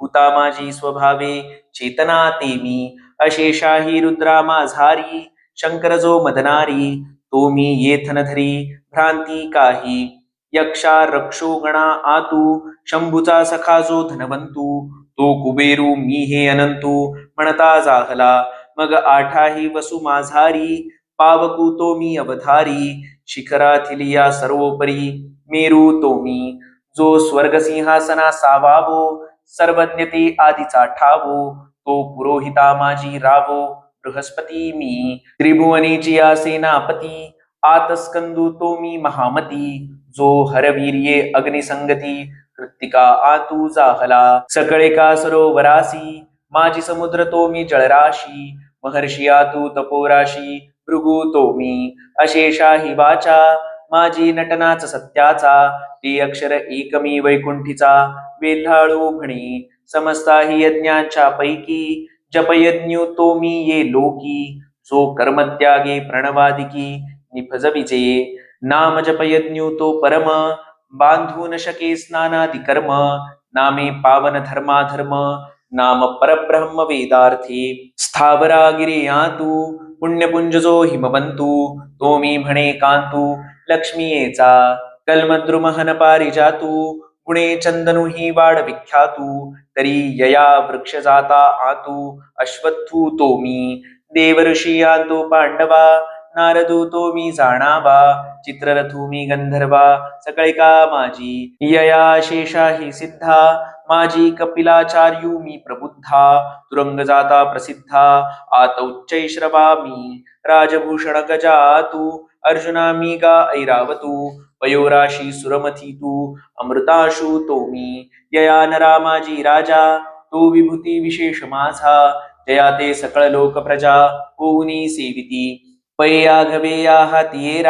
भूता माझी स्वभावे चेतना ते मी. अशेषाही रुद्रा माझारी शंकर जो मदनारी. तो मी येथन धरी भ्रांती काही. यक्षा रक्षो गणा आतू शंभूचा सखा जो धनवंतू. तो कुबेरू मी हे अनंतू म्हणता जाहला. मग आठाही वसु माझारी पावकू तो मी अवधारी. शिखराथिलिया सर्वोपरी मेरू तो मी. जो स्वर्ग सिंहासना सावावो सर्वज्ञ ते आदीचा ठावो. तो पुरोहिता माझी रावो बृहस्पती मी. त्रिभुवनीची या सेनापती आतस्कंदू तो मी महामती. जो हरवीर्ये अग्निसंगती कृत्तिका आतू जाहला. सकळे का सरोवरासी माझी समुद्र तो मी जळराशी. महर्षी आतू तपोराशी भृगु तो मी. अशेषाही वाचा माझी नटनाच सत्याचा. ते अक्षर एकमी वैकुंठीचा वेल्हाळू म्हणी. समस्ताही यज्ञांच्या पैकी जपयज्ञू तो मी ये लोकी. जो कर्मत्यागे प्रणवादिकी निफजविजे. नाम जपयज्ञू तो परम बांधू न शके स्नानादि कर्म. नामे पावन धर्माधर्म नाम परब्रह्म वेदार्थी. स्थावरा गिरियातू पुण्यपुंज जो हिमवंतू. तो मी म्हणे कांतू लक्ष्मीयेचा. कल्मद्रुमहन पारिजातू गुणे चंदनु ही वाड विख्यातू. तरी यया वृक्ष जाता आतू अश्वत्थू तो मी. देव ऋषी आंतो पांडवा नारदू तो मी जाणावा, चित्ररथू मी गंधर्वा, सकळिका माझी यया शेषा हि सिद्धा, माझी कपिलाचार्यू मी प्रबुद्धा, तुरंग जाता प्रसिद्धा, आत उच्चैश्रवा मी, राजभूषण गजा तू, अर्जुना मी गा ऐरावतू, पयोराशी सुरमथी तू, अमृताशु तो मी, यया नरा माझी राजा, तो विभूती विशेष माझा, जया ते सकळ लोक प्रजा, होऊनी सेविती, पै आघवे या हाती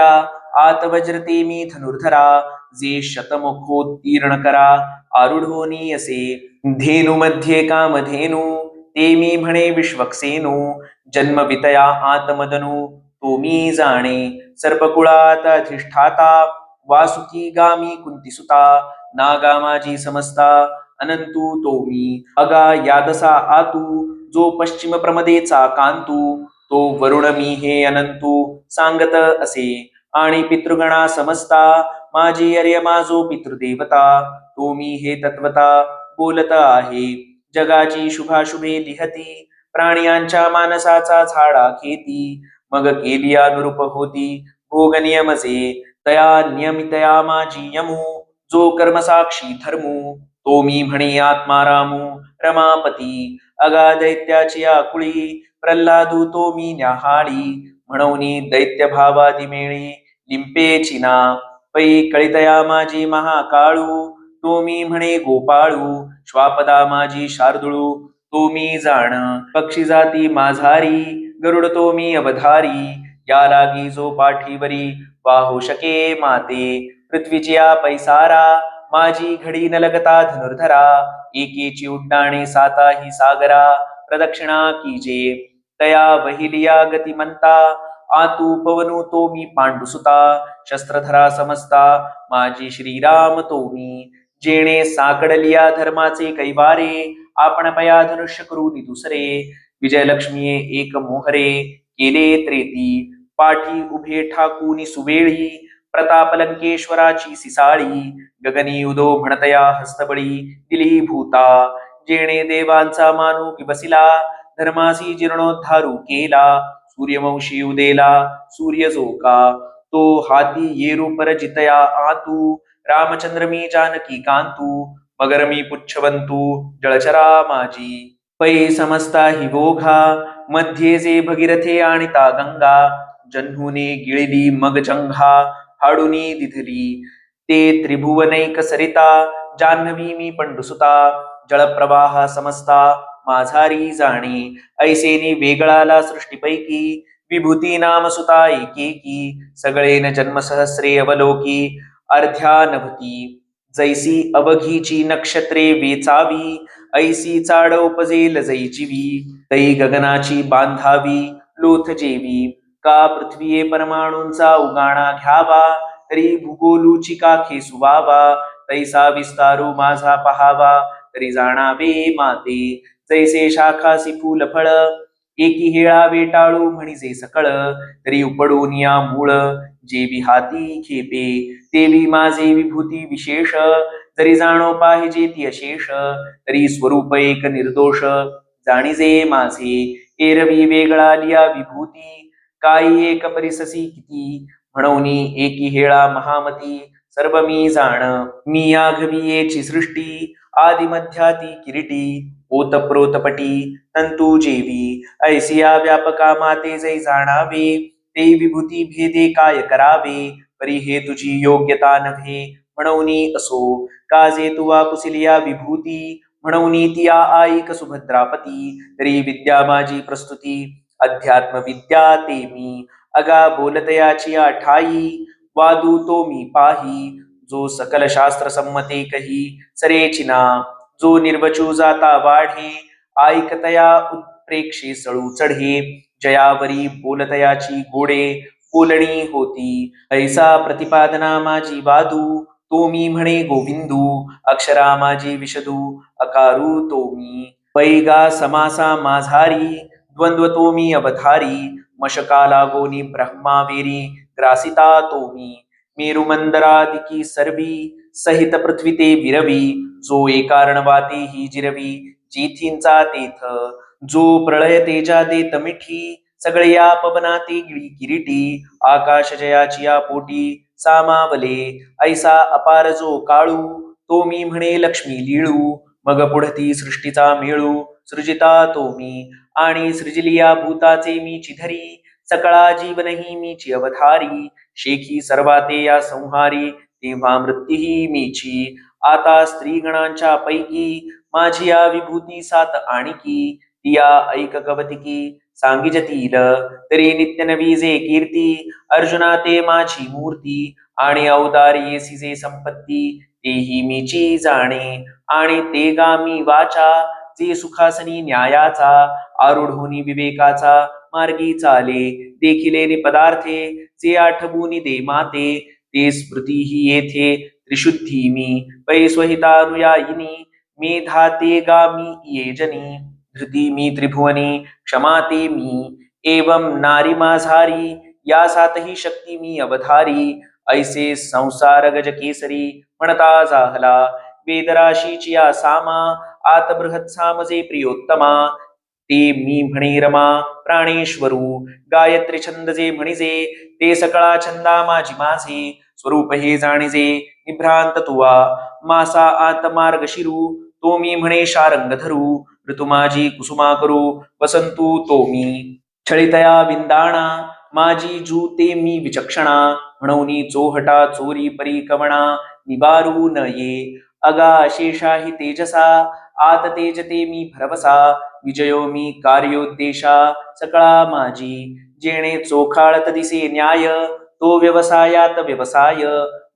आत वज्रते मी धनुर्धरा, जे शतमुखोत्तीर्ण करा, आरूढोनी असे, धेनु मध्ये कामधेनु, ते मी म्हणे विश्वक्सेनु, जन्म वितया आत्मदनु, तो मी जाणे, सर्पकुळात अधिष्ठाता, वासुकी गामी कुंतीसुता, नागा माझी समस्ता, अनंतू तो मी, अगा यादसा आतू, जो पश्चिम प्रमदेचा कांतू, तो वरुण मी हे अनंतू, सांगत असे, आणि पितृगणा समजता, माझी अर्य माझो पितृदेवता, तो मी हे तत्वता, बोलत आहे, जगाची शुभाशुभे लिहती, प्राण्यांच्या मानसाचा झाडा खेती, मग केली अनुरूप होती, भोग नियमचे, तया नियमितया माझी यमू, जो कर्मसाक्षी धर्मू, तो मी म्हणे आत्मारामू, रमापती, अगा दैत्याची आकुळी, प्रल्हादू तो मी न्याहाळी, म्हणूनी दैत्य भावादी मेळी, लिंपेची ना, पै कळितया माझी महाकाळू, तो मी म्हणे गोपाळू, श्वापदा माझी शार्दुळू, तो मी जाण, पक्षी जाती माझारी, गरुड तो मी अवधारी, या लागी जो पाठीवरी, वाहू शके माते, पृथ्वीची या पैसारा, माझी घडी न लगता धनुर्धरा, एकेची उड्डाणे साता ही सागरा, प्रदक्षिणा कीजे, तया वहिलिया गतिमंता, आतू पवनु तो मी पांडुसुता, शस्त्रधरा समजता, माझी श्रीराम तो मी, जेणे साकडलिया धर्माचे कैवारे, आपण पया धनुष्य करून दुसरे, विजयलक्ष्मीये एक मोहरे, केले त्रेती, पाठी उभे ठाकूनी सुवेळी, प्रताप लंकेश्वराची सिसाळी, गगनी उदो म्हणतया हस्तबळी, दिली भूता, जेणे देवांचा मानू की बसिला, धर्मासी जीर्णोद्धारू केला, सूर्यवंशी उदेला, सूर्य जोका, तो हाती येरू परजितया आतू, रामचंद्र मी जानकी कांतू, मगर मी पुच्छवंतू, जळचरा माझी, पै समजता हि बोघा, मध्ये जे भगीरथे आणिता गंगा, जन्हुने गिळली मग जंघा, हाडुनी दिधली, ते त्रिभुवनैक सरिता, जान्हवी मी पंडुसुता, जळप्रवाह समजता, माझारी जाणे, ऐसेनी वेगळाला सृष्टीपैकी, विभूती नाम सुता एकेकी, सगळे न जन्म सहस्रे अवलोकी, अर्ध्यानभती, जैसी अवघीची नक्षत्रे वेचावी, ऐसी चाड उपजेल जैजीवी, तै गगनाची बांधावी, लोथ जेवी, का पृथ्वीये परमाणूंचा उगाणा घ्यावा, तरी भूगोलूची काखे सुवावा, तैसा विस्तारू माझा पहावा, तरी जाणावे माते, जैसे शाखासी फूल फळ, एकी हेळा वेटाळू म्हणिजे सकळ, तरी उपडून या मूळ, जेवी हाती खेपे, तेवी माझे विभूती विशेष, जरी जाणो पाहिजे ती अशेष, तरी स्वरूप एक निर्दोष, जाणीजे माझे, एरवी वेगळा लिया विभूती, काही एक परिससी किती, म्हणूनी एकी हेळा महामती, सर्व मी जाण, मी आघवीयेची सृष्टी, आदिमध्याती किरीटी, ओतप्रोतपटी, तंतू जेवी, ऐसिया व्यापका माते जै जाणावे, ते विभूती भेदे काय करावे, परी हे तुझी योग्यता नव्हे, म्हणूनी असो, काजे तुवा कुसिलिया विभूती, म्हणूनी तिया आईक सुभद्रापती, तरी विद्या माझी प्रस्तुती, अध्यात्म विद्या ते मी, अगा बोलतयाची ठाई, वादू तो मी पाही, जो सकल शास्त्र संमते कही, सरेचिना, जो निर्वचू जाता वाढे, ऐकतया उत्प्रेक्षे सळू चढे, जयावरी बोलतयाची गोडे, बोलणी होती, ऐसा प्रतिपादना माझी वादू, तो मी म्हणे गोविंदू, अक्षरा माझी विशदू, अकारू तो मी, पैगा समासा माझारी, द्वंद्व तो मी अवधारी, मशका लागोनी ब्रह्मावेरी, ग्रासिता तो मी, मेरुमंदरादिकी सर्वी, सहित पृथ्वी ते विरवी, जो एकारणवाते ही जिरवी, जेथींचा तेथ, जो प्रळय तेजा देत मिठी, सगळे या पवनाते गिळी किरीटी आकाश जयाची या पोटी सामावले ऐसा अपार जो काळू तो मी म्हणे लक्ष्मी लीळू मग पुढती सृष्टीचा मेळू सृजिता तो मी आणि सृजलिया भूताचे मी चिधरी सकळा जीवनही मीची अवधारी शेखी सर्वाते या संहारी तेव्हा मृत्यूही मीची आता स्त्रीगणांच्या पैकी माझी या विभूती सात आणिकी तिया ऐक कवतिकी सांगिजतील तरी नित्य नवी जे कीर्ती अर्जुना ते माझी मूर्ती आणि अवदारी जे संपत्ती तेही मीची जाणे आणि ते गामी वाचा जे सुखासनी न्यायाचा आरूढोनी विवेकाचा मार्गी चाले देखिले पदार्थे जे आठवूनी दे माते ते स्मृती ही येथे त्रिशुद्धी मी पै स्वहितानुयायिनी मेधा ते गामी ये जनी धृती मी त्रिभुवनी क्षमा ते मी एवं नारी माझारी या सातही शक्ती मी अवधारी ऐसे संसार गज केसरी म्हणता जाहला वेदराशीची या सामा आत बृहत सामजे प्रियोत्तमा ते मी म्हणे रमा प्राणेश्वरू गायत्री छंद जे म्हणिजे ते सकळा छंदा माझी माझे स्वरूप हे जाणिजे निभ्रांत तुवा मासा आत मार्ग शिरू तो मी म्हणे शारंग धरू ऋतु माझी कुसुमा करू वसंतू तो मी छळितया विंदाणा माझी जू ते मी विचक्षणा म्हणून चोहटा चोरी परिकमणा निवारू न ये अगा शेषाही तेजसा आत तेजते मी भरवसा विजयो मी कार्योद्देशा सकळा माझी जेणे चोखाळत दिसे न्याय तो व्यवसायात व्यवसाय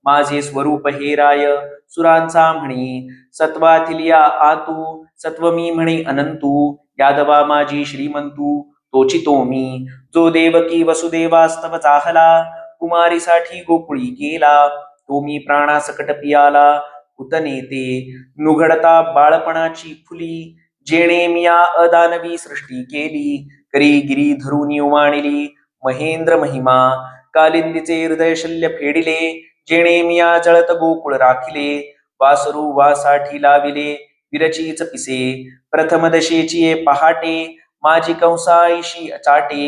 माझे स्वरूप हे राय सुरांचा म्हणी सत्वाथिलिया आतू सत्व मी म्हणे अनंतू यादवा माझी श्रीमंतू तोची तो मी जो देवकी वसुदेवास्तव चाहला कुमारीसाठी गोकुळी गेला तो मी प्राणासकट पियाला हुतनेते नुघडता बाळपणाची फुली जेणे मिया अदानवी सृष्टी केली करी गिरी धरुनी उमाणिली महेंद्र महिमा कालिंदीचे हृदय शल्य फेडिले जेणे मिया जळत गोकुळ राखिले वासरू वासाठी लाविले विरचीच पिसे प्रथम दशेची पहाटे माझी कंसाईशी अचाटे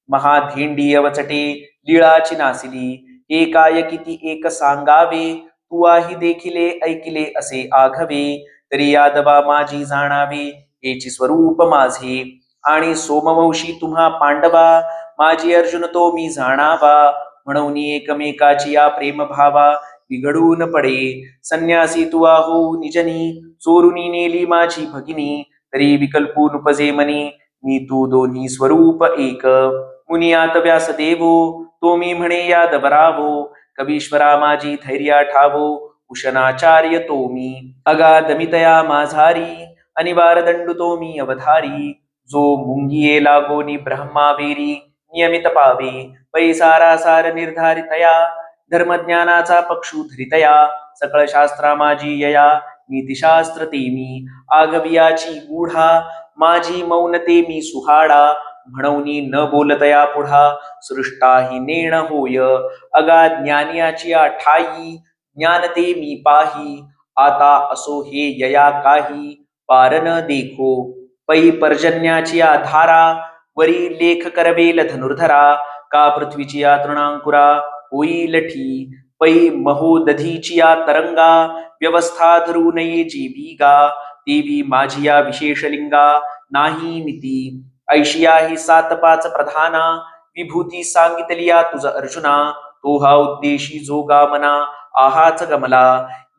महाधेंडी अवचटे लीळाची नासिली एकाय किती एक सांगावे तू आही देखिले ऐकिले असे आघवे तरी यादवा माझी जाणावे हेची स्वरूप माझे आणि सोमवंशी तुम्हा पांडवा माझी अर्जुन तो मी जाणावा म्हणून एकमेकाची या प्रेम भावा बिघडून पडे संन्यासी तुवा हो निजनी चोरुनी नेली माझी भगिनी तरी विकल्पून उपजे मनी मी तू दोन्ही स्वरूप एक मुनियात व्यास देवो तो मी म्हणे यादवरावो कवीश्वरा माझी धैर्या ठावो उशनाचार्य तो मी अगाधमितया माझारी अनिवार दंडु तो मी अवधारी जो मुंगिये लागोनी ब्रह्मावेरी नियमित पावे पैसारासार निर्धारितया धर्मज्ञानाचा पक्षू धरितया सकळ शास्त्रा माझी यया नीतिशास्त्र ते मी आगवियाची गूढा माझी मौनते मी सुहाडा म्हणूनी न बोलतया पुढा सृष्टाही नेण होय अगा ज्ञानियाची ठाई ज्ञानते मी पाही आता असो हे यया काही पारन देखो पै पर्जन्याची धारा वरी लेख करवेल धनुर्धरा का पृथ्वीची तृणांकुरा होईल ठी पै महोदधीची तरंगा व्यवस्था धरू नये जीविगा देवी माझी या विशेषलिंगा नाही मिती ऐशिया ही सात पाच प्रधाना विभूती सांगितलिया तुझ अर्जुना तो हा उद्देशी जो गामना आहाच गमला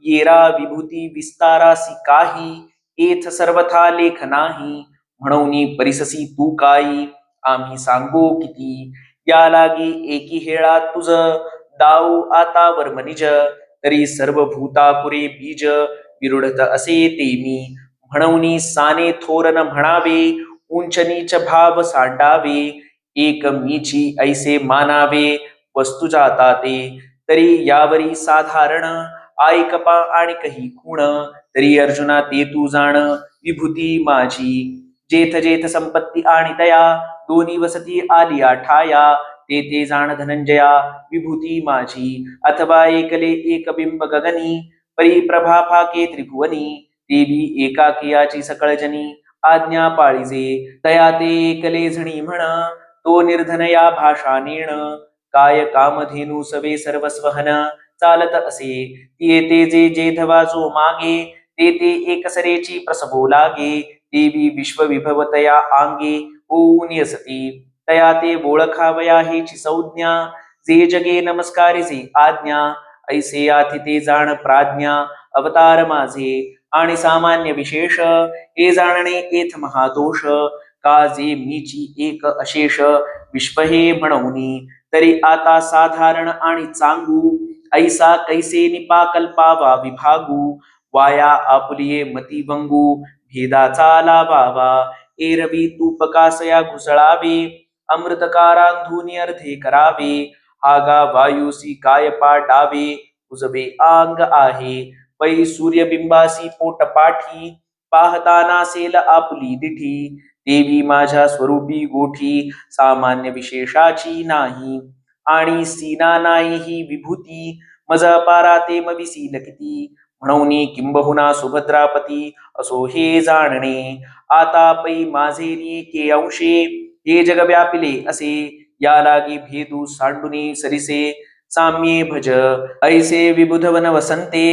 येरा विभूती विस्तारासी काही एथ सर्वथा लेख नाही म्हणून परिससी तू काही आम्ही सांगो किती या लागी एकी हेळा तुझ दाऊ आता वर्मनिज तरी सर्व भूतापुरे बीज विरुढत असे ते मी म्हणून साने थोरन म्हणावे उंच नीच भाव सांडावे एक मीची ऐसे मानावे वस्तू जाता ते तरी यावरी साधारण ऐकपा आणि काही खूण तरी अर्जुना ते तू जाण विभूती माझी जेथ जेथ संपत्ती आणि दया दोन्ही वसती आली ठाया ते ते जाण धनंजया विभूती माझी अथवा एकले एक बिंब गगनी परिप्रभा फाके त्रिभुवनी देवी एकाकियाची सकळ जनी आज्ञा पाळिजे तया ते एकले झणी म्हण तो निर्धनया भाषानेण काय कामधेनु सवे सर्वस्वहन चालत असे येते जे जेधवा जो मागे ते ते एकसरेची प्रसभो लागे देवी विश्वविभवतया आंगे होऊन यसती तया ते ओळखावया हेची संज्ञा जे जगे नमस्कारिजे आज्ञा ऐसे आथि ते जाण प्राज्ञा अवतार माझे आणि सामान्य विशेष हे जाणणे एथ महादोष का जे मीची एक अशेष विश्व हे म्हणूनी तरी आता साधारण आणि चांगू ऐसा कैसे निपाकल्पावा विभागू वाया आपुलिये मती भंगू भेदाचा लाभावा एरवी तूप कासया घुसळावे अमृतकारांधुनी अर्धे करावे आगा वायुसी काय पाटावे उजवे आंग आहे पै सूर्यबिंबासी पोटपाठी पाहताना सेल आपुली दिठी देवी माझ्या स्वरूपी गोठी सामान्य विशेषाची नाही आणि सीना नाही ही विभूती मज पारा ते मविसील किती म्हणून किंबहुना सुभद्रापती असो हे जाणणे आता पै माझे के अंशे हे जग व्यापिले असे या लागी भेदू सांडुनी सरिसे साम्ये भज ऐसे विबुधवन वसंते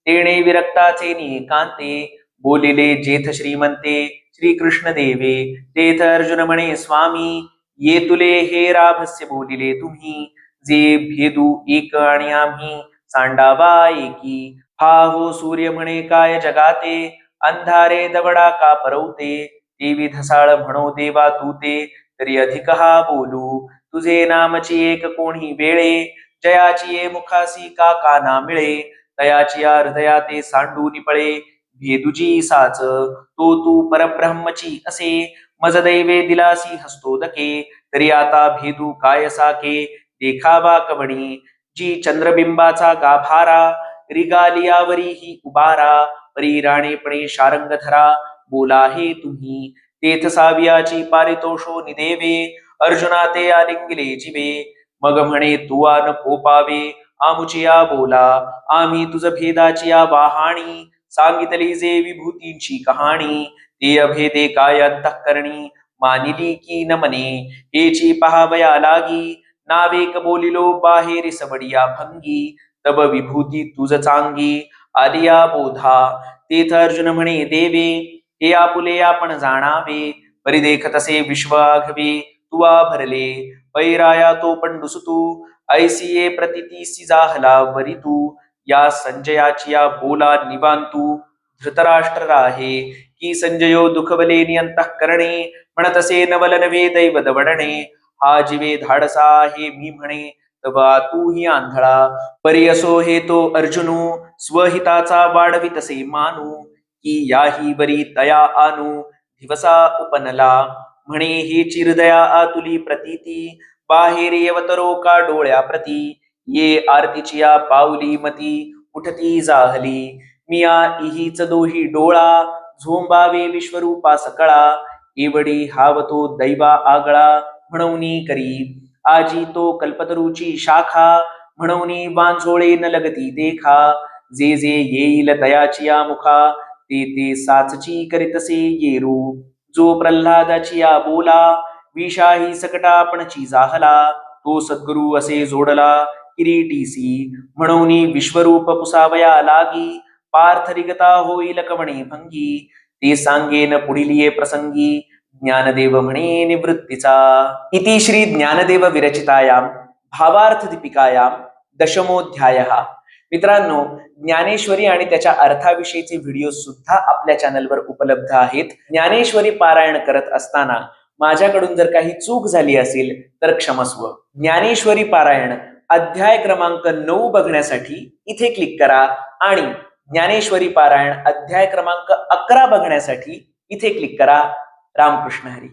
तेणे विरक्ताचे निकांते बोलिले जेथ श्रीमंते श्रीकृष्ण देवे तेथ अर्जुन म्हणे स्वामी ये तुले हे राभस्य बोलिले तुम्ही जे भेदू एक आणि आम्ही सांडावा एकी हा हो सूर्य म्हणे काय जगाते अंधारे दवडा का परवते देवी धसाळ म्हणो देवा तू ते तरी अधिक हा बोलू तुझे नामची एक कोणी वेळे जयाची ये मुखासी का काना मिळे तयाची या हृदया ते सांडू निपळे भेदुजी साच तो तू परब्रह्मची असे मज दैवे दिलासी हस्तोदके तरी आता भेदू काय साके देखावा कवणी जी चंद्रबिंबाचा गाभारा रिगालियावरी ही उबारा परी राणेपणे शारंग धरा बोला हे तुम्ही तेथ सावियाची पारितोषो निदेवे अर्जुना ते आलिंगिले जिवे मग म्हणे तू आन कोपावे आमुचिया बोला आम्ही तुझ भेदाची या वाहाणी सांगितली जे विभूतींची कहाणी ते अभेदे काय अंतःकरणी मानिली की न मने हेची पहावया लागी नावेक बोलिलो बाहेरी सबडिया भंगी तब विभूती तुझ चांगी आलिया बोधा तेथ अर्जुन म्हणे देवे हे आपुले आपण जाणावे परिदेख तसे विश्व आघवे तुवा भरले पैराया तो पंडुसुतू ऐसिये प्रतितीसी जाहला वरी तू या संजयाची या बोला निवांतू धृतराष्ट्र राहे की संजयो दुखवले नियंतः करणे म्हणतसे नवल नवे दैव दवडणे हा जीवे धाडसा हे मी म्हणे तवा तू ही आंधळा परी असो हे तो अर्जुनू स्वहिताचा वाढवितसे मानू की याही वरी तया आणू दिवसा उपनला म्हणे ही चिरदया आतुली प्रतीती बाहेर येवतरो का डोळ्या प्रती ये आरतीची या पावली मती उठती जाहली मिया इहीच दोही डोळा झोंबावे विश्वरूपा सकळा एवढी हावतो दैवा आगळा म्हणूनी करी आजी तो कल्पतरूची शाखा म्हणूनी वांझोळे न लगती देखा जे जे येईल तयाची या मुखा ते ते साचची करीतसे येरू जो प्रल्हादाची या बोला विषाही सकटा आपणची जाहला तो सद्गुरु असे जोडला किरीटीसी म्हणून विश्वरूप पुसावया लागी पार्थरिगता होईल कवणे भंगी ते सांगेन पुढील प्रसंगी ज्ञानदेव म्हणे निवृत्तीचा इति श्री ज्ञानदेव विरचितायां भावार्थ दीपिकायां दशमोध्यायः। मित्रांनो, ज्ञानेश्वरी आणि त्याच्या अर्थाविषयीचे व्हिडिओ सुद्धा आपल्या चॅनलवर उपलब्ध आहेत। ज्ञानेश्वरी पारायण करत असताना माझ्याकडून जर काही चूक झाली असेल तर क्षमस्व। ज्ञानेश्वरी पारायण अध्याय क्रमांक 9 बघण्यासाठी इथे क्लिक करा आणि ज्ञानेश्वरी पारायण अध्याय क्रमांक 11 बघण्यासाठी इथे क्लिक करा। रामकृष्ण हरी।